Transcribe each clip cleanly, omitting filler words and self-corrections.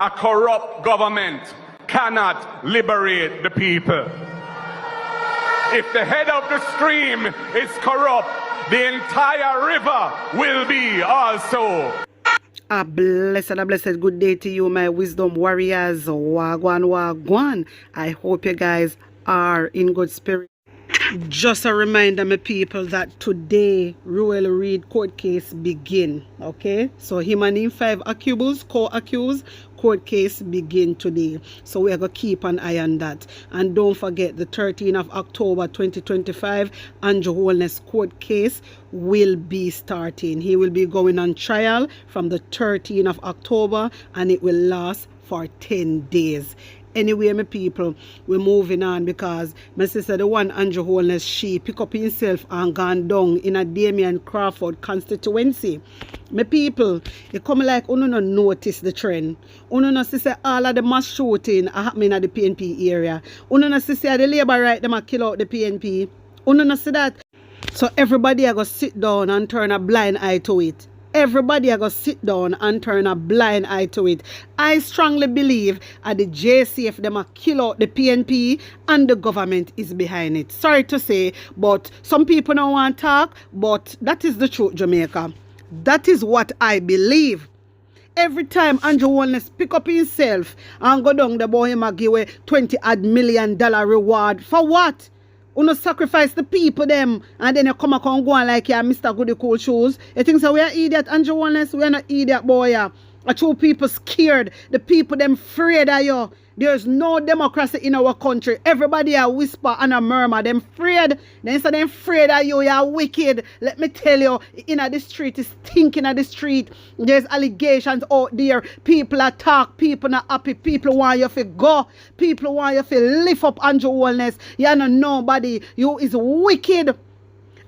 A corrupt government cannot liberate the people. If the head of the stream is corrupt, the entire river will be also. A blessed good day to you, my wisdom warriors. Gwaan. I hope you guys are in good spirit. Just a reminder, my people, that today Ruel Reid court case begin. Okay, so him and him 5 accused, co-accused, court case begin today. So we're gonna keep an eye on that. And don't forget, the 13th of October 2025, Andrew Holness court case will be starting. He will be going on trial from the 13th of October, and it will last for 10 days. Anyway, my people, we're moving on, because my sister, the one Andrew Holness, she pick up himself and gone down in a Damian Crawford constituency. My people, it come like you no notice the trend. You no see say all of the mass shooting are happening at the PNP area. You no see say the labor right them a kill out the PNP. You no see that. So everybody are going to sit down and turn a blind eye to it. Everybody are going to sit down and turn a blind eye to it. I strongly believe at the JCF them a kill out the PNP and the government is behind it. Sorry to say, but some people don't want to talk, but that is the truth, Jamaica. That is what I believe. Every time Andrew Holness pick up himself and go down the boy him a give away $20 million reward. For what? You no sacrifice the people them, and then you come and go on like you're Mr. Goody Cool Shoes. You think so we are idiot, Andrew Holness? We are not idiot, boy. A two people scared. The people them afraid of you. There's no democracy in our country. Everybody a whisper and a murmur. Them afraid. Then say them afraid of you. You're wicked. Let me tell you, in the street is thinking of the street. There's allegations out there. People are talk. People not happy. People want you to go. People want you to lift up Andrew Holness. You're not nobody. You is wicked.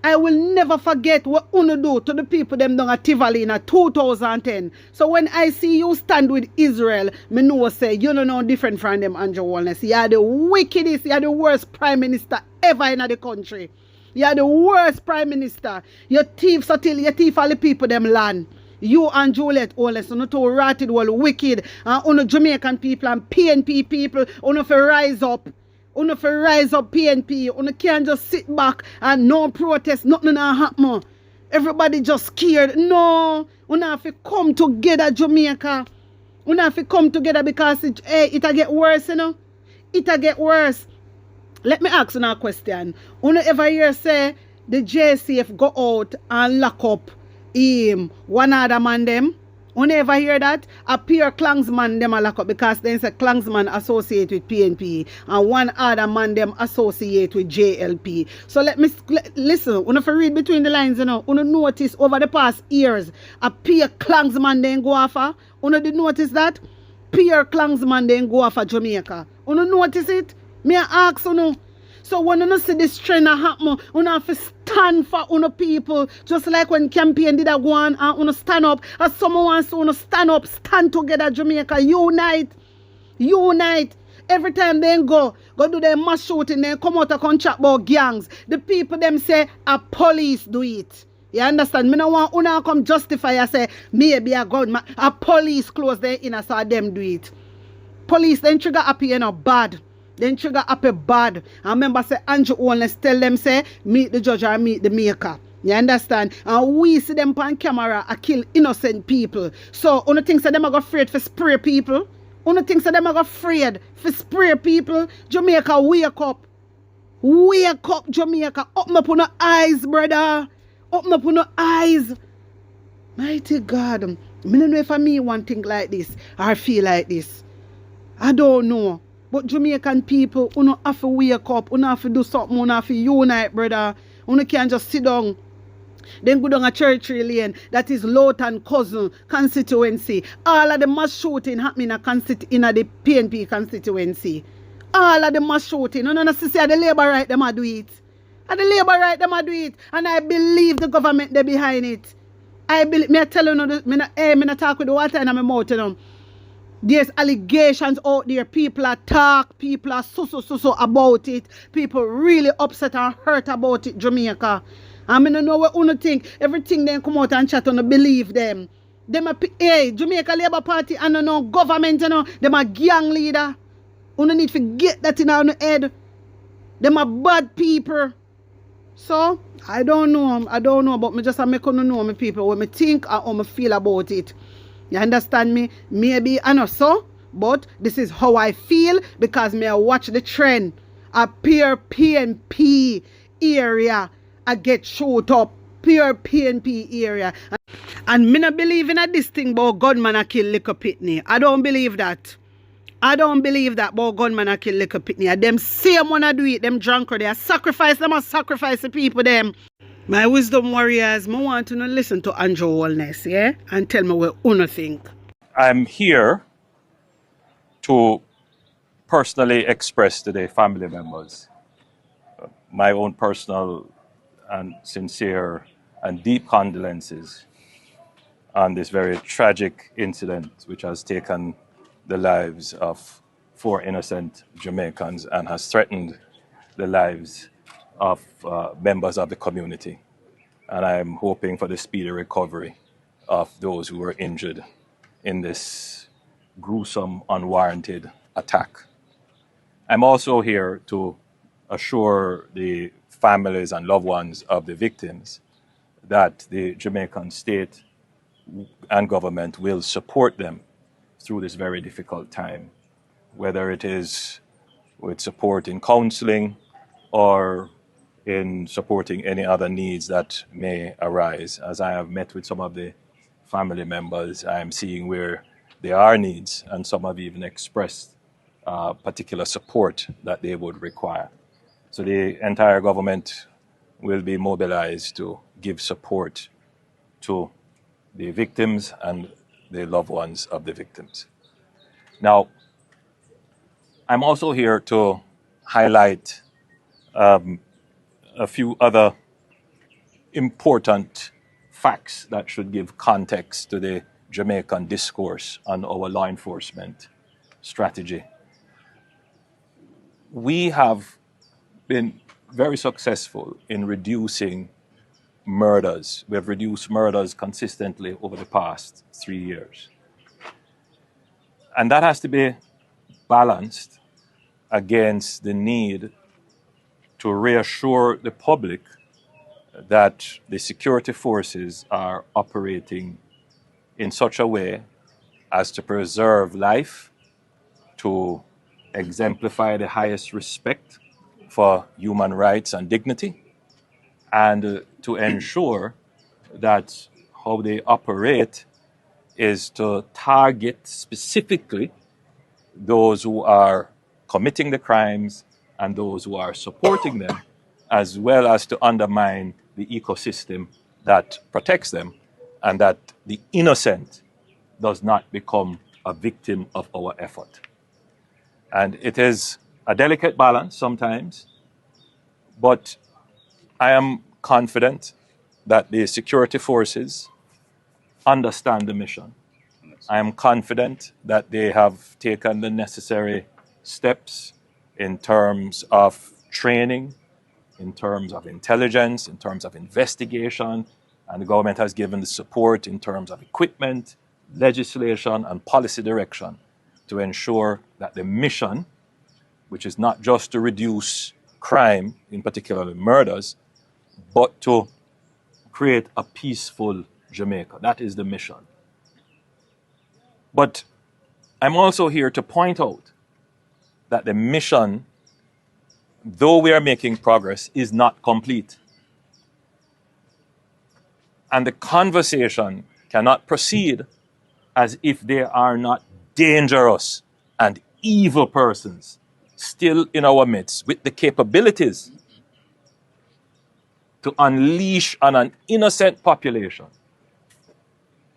I will never forget what Uno do to the people them down at Tivoli in 2010. So when I see you stand with Israel, me know say you don't know different from them, Andrew Holness. You are the wickedest, you are the worst prime minister ever in the country. You are the worst prime minister. You thief so till you thief all the people them land. You and Juliet Holness, you know, to rotted well wicked, and Uno Jamaican people and PNP people, Uno for rise up. You for rise up PNP. You can't just sit back and no protest, nothing happen. Everybody just scared. No, you have to come together, Jamaica. You have to come together, because it'll get worse, you know. It'll get worse. Let me ask you a question. You ever hear say the JCF go out and lock up one other man them? You never hear that? A pure Klansman them a lock up, because then say Klansman associate with PNP and one other man them associate with JLP. So listen, you know, for read between the lines, you know, you notice over the past years a pure Klansman then go after. You did notice that? Pure Klansman then go after Jamaica. You notice it? Me ask you know. So when you see this trend happen, you have to stand for people. Just like when campaign did go on and you stand up. As someone wants to stand up, stand together, Jamaica, unite. Unite. Every time they go do their mass shooting, they come out and chat about gangs. The people them say a police do it. You understand? Me no want you come justify and say maybe a gunman. A police close their inner, so them do it. Police then trigger happy, you know, bad. Then trigger up a bad. And remember say Andrew Holness tell them say meet the judge or meet the maker. You understand? And we see them on camera a kill innocent people. So you think say them are afraid for spray people? You think say them are afraid for spray people? Jamaica, wake up. Wake up, Jamaica. Open up on your eyes, brother. Open up on your eyes. Mighty God. I don't know if me one thing like this or feel like this. I don't know. But Jamaican people, you have to wake up, you have to do something, you have to unite, brother. You can't just sit down. Then go down a Churchill Lane, that is Lowton Cousin constituency. All of the mass shooting happening in the PNP constituency. All of the mass shooting. You know, say the labor right them do it. And the labor right them do it. And I believe the government they behind it. I believe, me tell you, me not talk with the water in my mouth, you know. There's allegations out there. People are talk. People are so about it. People really upset and hurt about it, Jamaica. I mean, I know what you think. Everything they come out and chat on, believe them. Hey, Jamaica Labour Party and no government, them a gang leader. You don't need to get that in our head. Them are bad people. So, I don't know, but me just make you know me people, what me think and how me feel about it. You understand me? Maybe I know so, but this is how I feel because me I watch the trend. A pure PNP area I get shot up. Pure PNP area. And me not believe in this thing about gunman a kill little pitney. I don't believe that. I don't believe that about gunman a kill little pitney. Them same wanna do it, them drunker. They sacrifice the people them. My wisdom warriors, I want to listen to Andrew Wellness, yeah? And tell me what you think. I'm here to personally express to the family members my own personal and sincere and deep condolences on this very tragic incident which has taken the lives of 4 innocent Jamaicans and has threatened the lives of members of the community. And I'm hoping for the speedy recovery of those who were injured in this gruesome, unwarranted attack. I'm also here to assure the families and loved ones of the victims that the Jamaican state and government will support them through this very difficult time, whether it is with support in counseling or in supporting any other needs that may arise. As I have met with some of the family members, I am seeing where there are needs, and some have even expressed particular support that they would require. So the entire government will be mobilized to give support to the victims and the loved ones of the victims. Now, I'm also here to highlight a few other important facts that should give context to the Jamaican discourse on our law enforcement strategy. We have been very successful in reducing murders. We have reduced murders consistently over the past 3 years. And that has to be balanced against the need to reassure the public that the security forces are operating in such a way as to preserve life, to exemplify the highest respect for human rights and dignity, and to ensure that how they operate is to target specifically those who are committing the crimes and those who are supporting them, as well as to undermine the ecosystem that protects them, and that the innocent does not become a victim of our effort. And it is a delicate balance sometimes, but I am confident that the security forces understand the mission. I am confident that they have taken the necessary steps in terms of training, in terms of intelligence, in terms of investigation, and the government has given the support in terms of equipment, legislation, and policy direction to ensure that the mission, which is not just to reduce crime, in particular murders, but to create a peaceful Jamaica. That is the mission. But I'm also here to point out that the mission, though we are making progress, is not complete. And the conversation cannot proceed as if there are not dangerous and evil persons still in our midst with the capabilities to unleash on an innocent population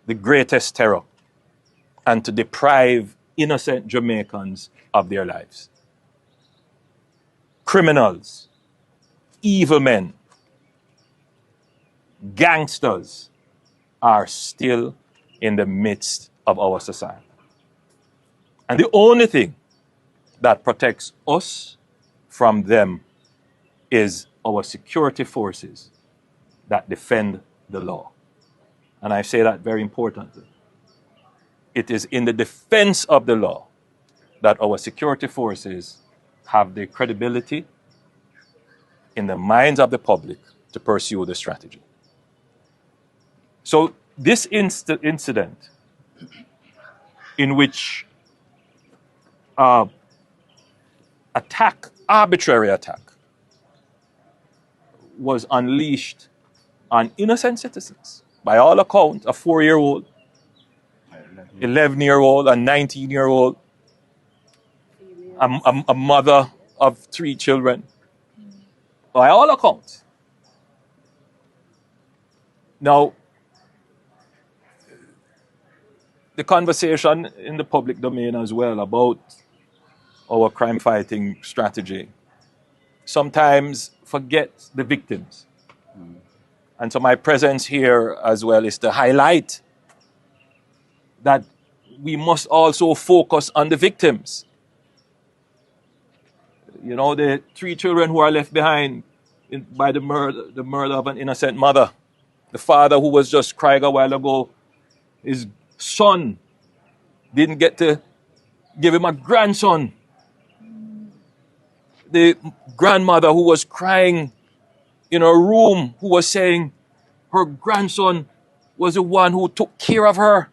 the greatest terror and to deprive innocent Jamaicans of their lives. Criminals, evil men, gangsters are still in the midst of our society. And the only thing that protects us from them is our security forces that defend the law. And I say that very importantly. it is in the defense of the law that our security forces have the credibility in the minds of the public to pursue the strategy. So this incident in which arbitrary attack, was unleashed on innocent citizens. By all accounts, a 4-year-old, 11-year-old, a 19-year-old, a mother of 3 children. By all accounts. Now, the conversation in the public domain as well about our crime fighting strategy sometimes forget the victims. And so my presence here as well is to highlight that we must also focus on the victims. You know, the 3 children who are left behind by the murder of an innocent mother. The father who was just crying a while ago, his son didn't get to give him a grandson. The grandmother who was crying in her room, who was saying her grandson was the one who took care of her.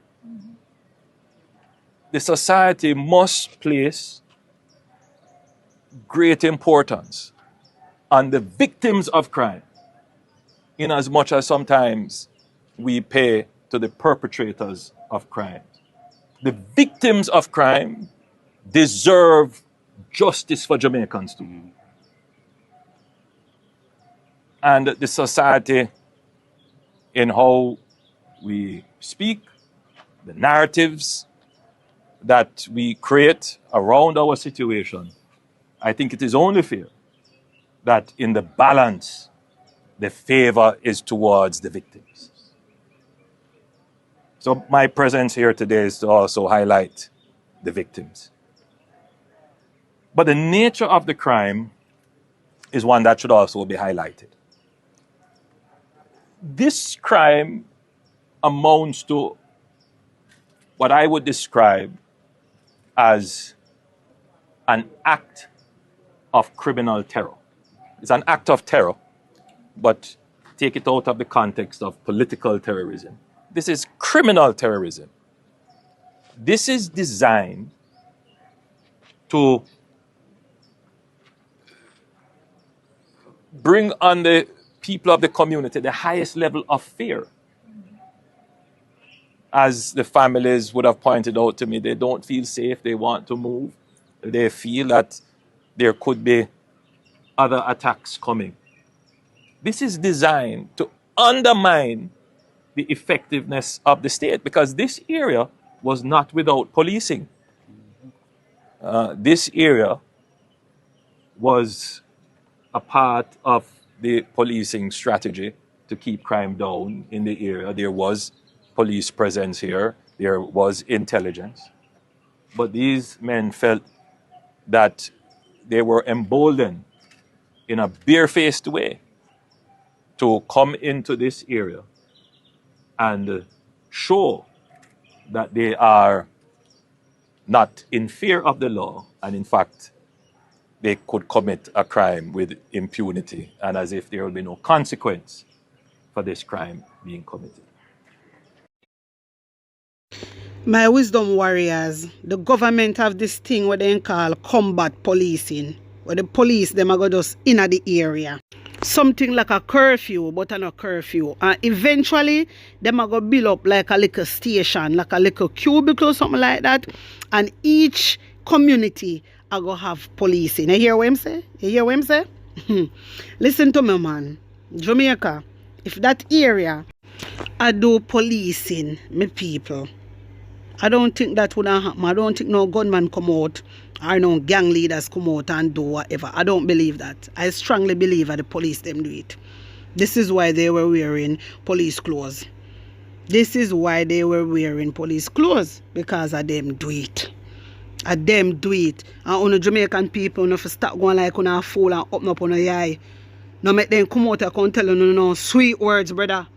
The society must place great importance on the victims of crime, in as much as sometimes we pay to the perpetrators of crime. The victims of crime deserve justice for Jamaicans too. And the society, in how we speak, the narratives that we create around our situation, I think it is only fair that in the balance, the favor is towards the victims. So my presence here today is to also highlight the victims. But the nature of the crime is one that should also be highlighted. This crime amounts to what I would describe as an act of criminal terror. It's an act of terror, but take it out of the context of political terrorism. This is criminal terrorism. This is designed to bring on the people of the community the highest level of fear. As the families would have pointed out to me, they don't feel safe, they want to move. They feel that there could be other attacks coming. This is designed to undermine the effectiveness of the state, because this area was not without policing. This area was a part of the policing strategy to keep crime down in the area. There was police presence here, there was intelligence. But these men felt that they were emboldened in a barefaced way to come into this area and show that they are not in fear of the law, and in fact, they could commit a crime with impunity and as if there will be no consequence for this crime being committed. My wisdom warriors, the government have this thing what they call combat policing, where the police them are go just in the area. Something like a curfew, but not a curfew. And eventually, them are going to build up like a little station, like a little cubicle, something like that. And each community are going to have policing. You hear what I'm saying? You hear what I'm saying? Listen to me, man. Jamaica, if that area I do policing, me people, I don't think that would happen. I don't think no gunman come out or no gang leaders come out and do whatever. I don't believe that. I strongly believe that the police them do it. This is why they were wearing police clothes. This is why they were wearing police clothes, because of them do it. And them do it. And on the Jamaican people, if you start going like on a fool and open up on your eye, no make them come out and come tell you no sweet words, brother.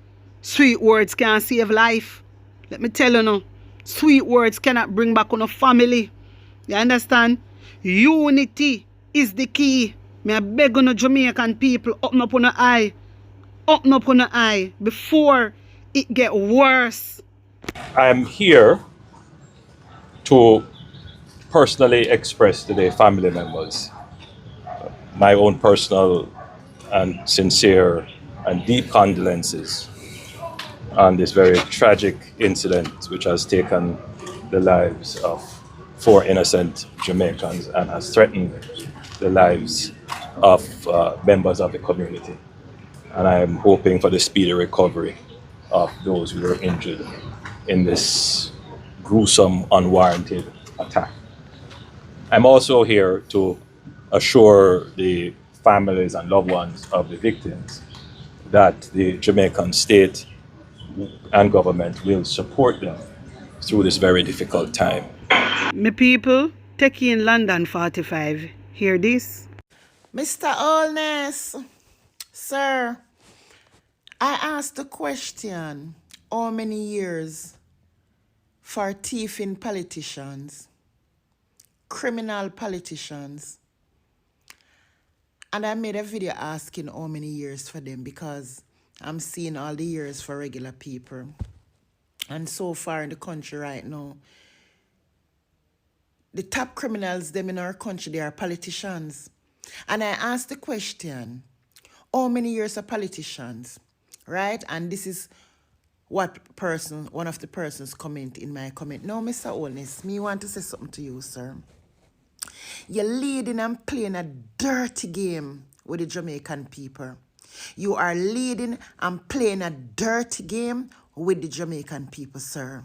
Sweet words can save life. Let me tell you no. Sweet words cannot bring back on a family. You understand? Unity is the key. Me I beg on the Jamaican people, open up on the eye. Open up on the eye before it get worse. I'm here to personally express to the family members my own personal and sincere and deep condolences on this very tragic incident which has taken the lives of 4 innocent Jamaicans and has threatened the lives of members of the community. And I am hoping for the speedy recovery of those who were injured in this gruesome, unwarranted attack. I'm also here to assure the families and loved ones of the victims that the Jamaican state and government will support them through this very difficult time. Me people, take in London 45. Hear this? Mr. Allness, sir, I asked the question, how many years for thieving politicians, criminal politicians? And I made a video asking how many years for them because I'm seeing all the years for regular people. And so far in the country right now, the top criminals them in our country, they are politicians. And I asked the question, how many years are politicians, right? And this is what person, one of the persons comment in my comment. Now, Mr. Allness, me want to say something to you, sir. You're leading and playing a dirty game with the Jamaican people. You are leading and playing a dirty game with the Jamaican people, sir.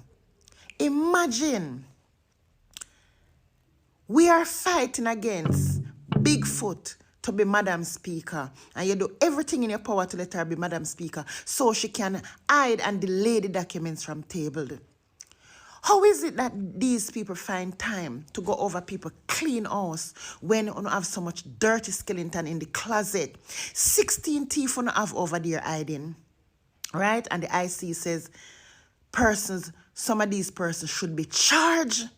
Imagine we are fighting against Bigfoot to be Madam Speaker, and you do everything in your power to let her be Madam Speaker so she can hide and delay the documents from tabled. How is it that these people find time to go over people clean house when you have so much dirty skeleton in the closet? 16 teeth you have over there hiding, right? And the IC says some of these persons should be charged.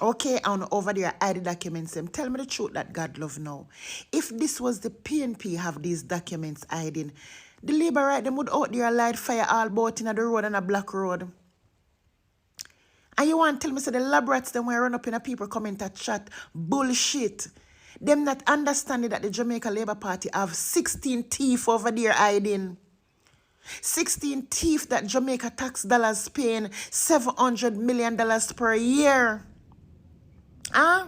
Okay, and over there, I the documents them. Tell me the truth that God love now. If this was the PNP have these documents hiding, the Labour right, them would out there light fire all about in the road and a black road. And you want to tell me, say the lab rats them were run up in a people comment to chat bullshit. Them not understanding that the Jamaica Labour Party have 16 teeth over there hiding. 16 teeth that Jamaica tax dollars paying $700 million per year. Huh?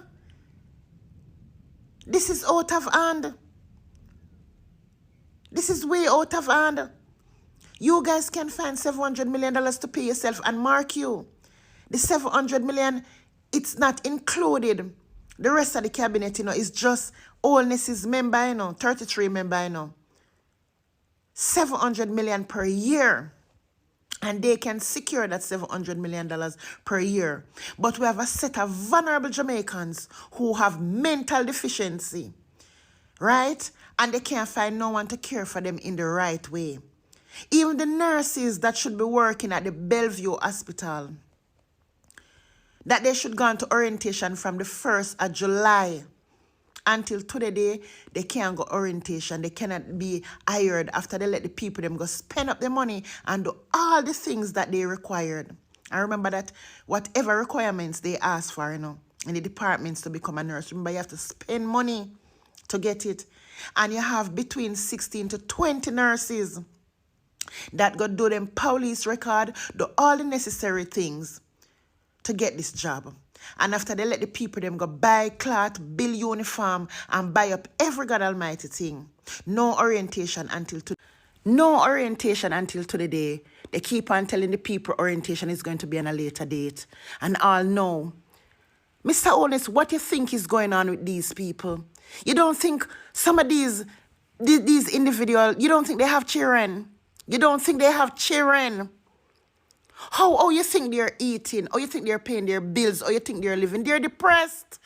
This is out of hand. This is way out of hand. You guys can find $700 million to pay yourself, and mark you, the $700 million, it's not included. The rest of the cabinet, is just Allness's member, 33 member, $700 million per year. And they can secure that $700 million per year. But we have a set of vulnerable Jamaicans who have mental deficiency, right? And they can't find no one to care for them in the right way. Even the nurses that should be working at the Bellevue Hospital, that they should go on to orientation from the 1st of July until today, they can't go orientation. They cannot be hired after they let the people them go spend up their money and do all the things that they required. I remember that whatever requirements they ask for, in the departments to become a nurse, remember you have to spend money to get it. And you have between 16 to 20 nurses that go do them police record, do all the necessary things to get this job. And after they let the people them go buy cloth, build uniform, and buy up every God Almighty thing. No orientation until today. No orientation until today. They keep on telling the people orientation is going to be on a later date. And all know. Mr. Allness, what you think is going on with these people? You don't think some of these individuals, you don't think they have children? You don't think they have children? How you think they're eating? How you think they're paying their bills? How you think they're living? They're depressed.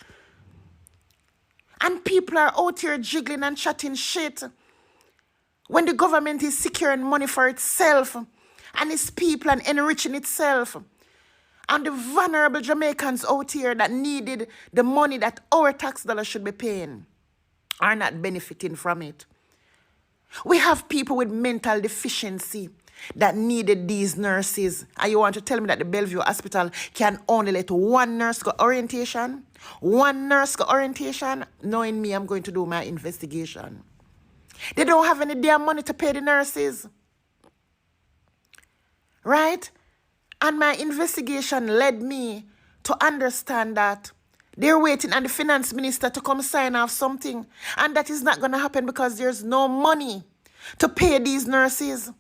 And people are out here jiggling and chatting shit when the government is securing money for itself and its people and enriching itself. And the vulnerable Jamaicans out here that needed the money that our tax dollars should be paying are not benefiting from it. We have people with mental deficiency that needed these nurses. And you want to tell me that the Bellevue Hospital can only let one nurse go orientation? One nurse go orientation? Knowing me, I'm going to do my investigation. They don't have any damn money to pay the nurses. Right? And my investigation led me to understand that they're waiting on the finance minister to come sign off something. And that is not going to happen because there's no money to pay these nurses.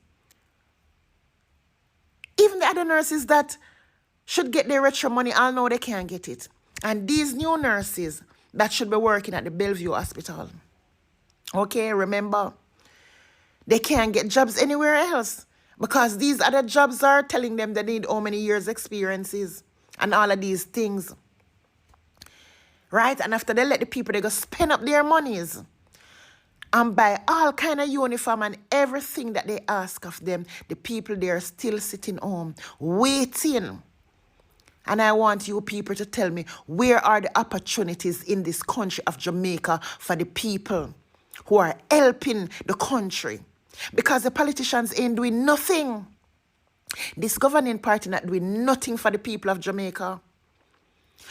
Even the other nurses that should get their retro money, all know they can't get it. And these new nurses that should be working at the Bellevue Hospital, okay, remember, they can't get jobs anywhere else because these other jobs are telling them they need how many years experiences and all of these things. Right? And after they let the people, they go spend up their monies and buy all kind of uniform and everything that they ask of them. The people, they are still sitting home, waiting. And I want you people to tell me, where are the opportunities in this country of Jamaica for the people who are helping the country? Because the politicians ain't doing nothing. This governing party not doing nothing for the people of Jamaica.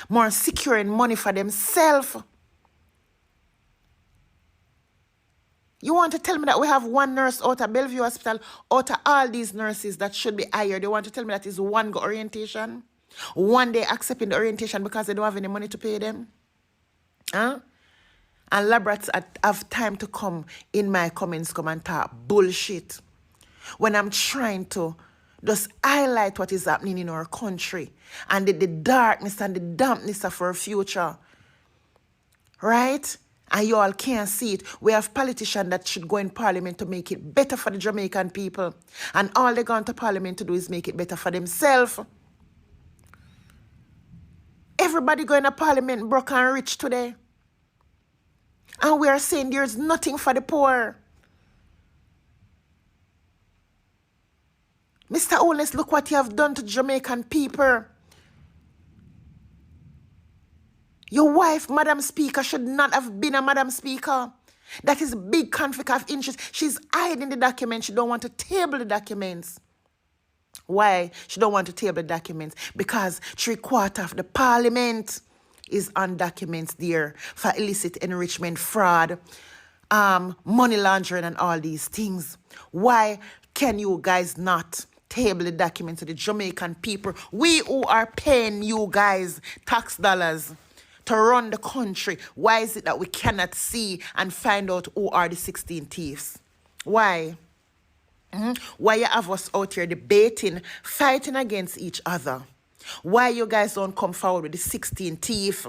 More securing money for themselves. You want to tell me that we have one nurse out of Bellevue Hospital, out of all these nurses that should be hired? You want to tell me that is one go orientation? One day accepting the orientation because they don't have any money to pay them? Huh? And labrats have time to come in my comments, come and talk bullshit. When I'm trying to just highlight what is happening in our country and the darkness and the dampness of our future. Right? And you all can't see it. We have politicians that should go in parliament to make it better for the Jamaican people. And all they're going to parliament to do is make it better for themselves. Everybody going to parliament broke and rich today. And we are saying there's nothing for the poor. Mr. Holness, look what you have done to Jamaican people. Your wife, Madam Speaker, should not have been a Madam Speaker. That is a big conflict of interest. She's hiding the documents. She don't want to table the documents. Why? She don't want to table the documents. Because 3/4 of the parliament is on documents there for illicit enrichment, fraud, money laundering and all these things. Why can you guys not table the documents to the Jamaican people? We who are paying you guys tax dollars to run the country. Why is it that we cannot see and find out who are the 16 thieves? Why? Why you have us out here debating, fighting against each other? Why you guys don't come forward with the 16 thieves?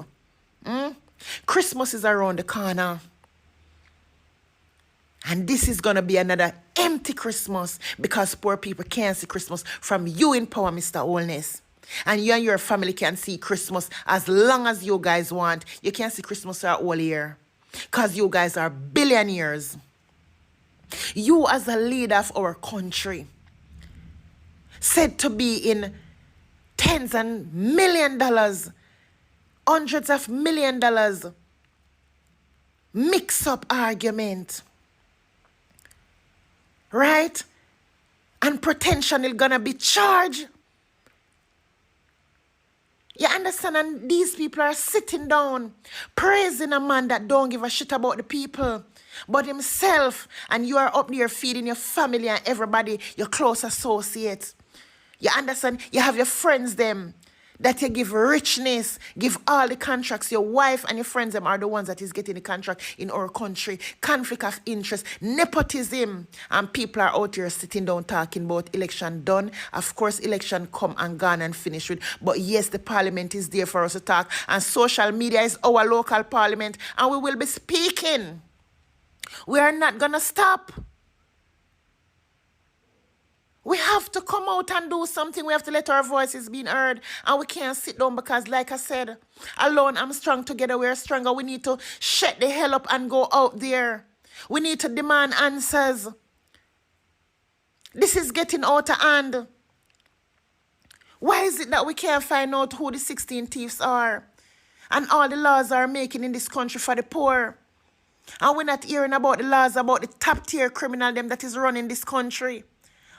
Christmas is around the corner. And this is going to be another empty Christmas because poor people can't see Christmas from you in power, Mr. Holness. And you and your family can see Christmas as long as you guys want. You can't see Christmas for a whole year because you guys are billionaires. You as a leader of our country, said to be in tens and million dollars, hundreds of million dollars, mix up argument. Right? And potentially gonna be charged. You understand? And these people are sitting down, praising a man that don't give a shit about the people, but himself. And you are up there feeding your family and everybody, your close associates. You understand? You have your friends them that you give richness, give all the contracts. Your wife and your friends them are the ones that is getting the contract in our country. Conflict of interest, nepotism. And people are out here sitting down talking about election done. Of course, election come and gone and finished with. But yes, the parliament is there for us to talk. And social media is our local parliament. And we will be speaking. We are not going to stop. We have to come out and do something. We have to let our voices be heard. And we can't sit down because, like I said, alone I'm strong, together we're stronger. We need to shut the hell up and go out there. We need to demand answers. This is getting out of hand. Why is it that we can't find out who the 16 thieves are? And all the laws are making in this country for the poor. And we're not hearing about the laws about the top tier criminal them that is running this country.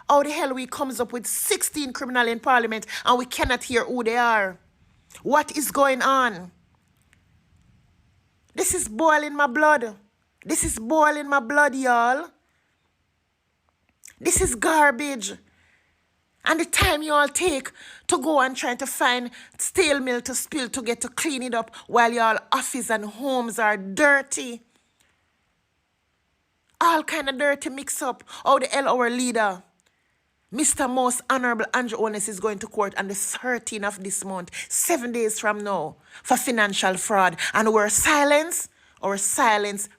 How the hell we comes up with 16 criminal in parliament and we cannot hear who they are? What is going on? This is boiling my blood. This is boiling my blood, y'all. This is garbage. And the time you all take to go and try to find stale milk to spill to get to clean it up while y'all office and homes are dirty. All kind of dirty mix up. How the hell our leader, Mr. Most Honorable Andrew Holness, is going to court on the 13th of this month, 7 days from now, for financial fraud. And our silence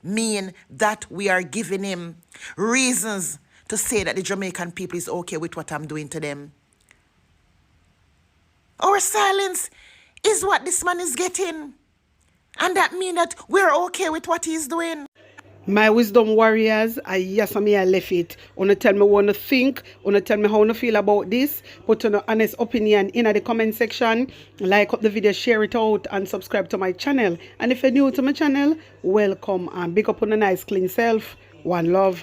mean that we are giving him reasons to say that the Jamaican people is okay with what I'm doing to them. Our silence is what this man is getting. And that means that we're okay with what he's doing. My wisdom warriors, I left it. Wanna tell me what you think, wanna tell me how you feel about this. Put an honest opinion in the comment section. Like up the video, share it out, and subscribe to my channel. And if you're new to my channel, welcome and big up on a nice clean self. One love.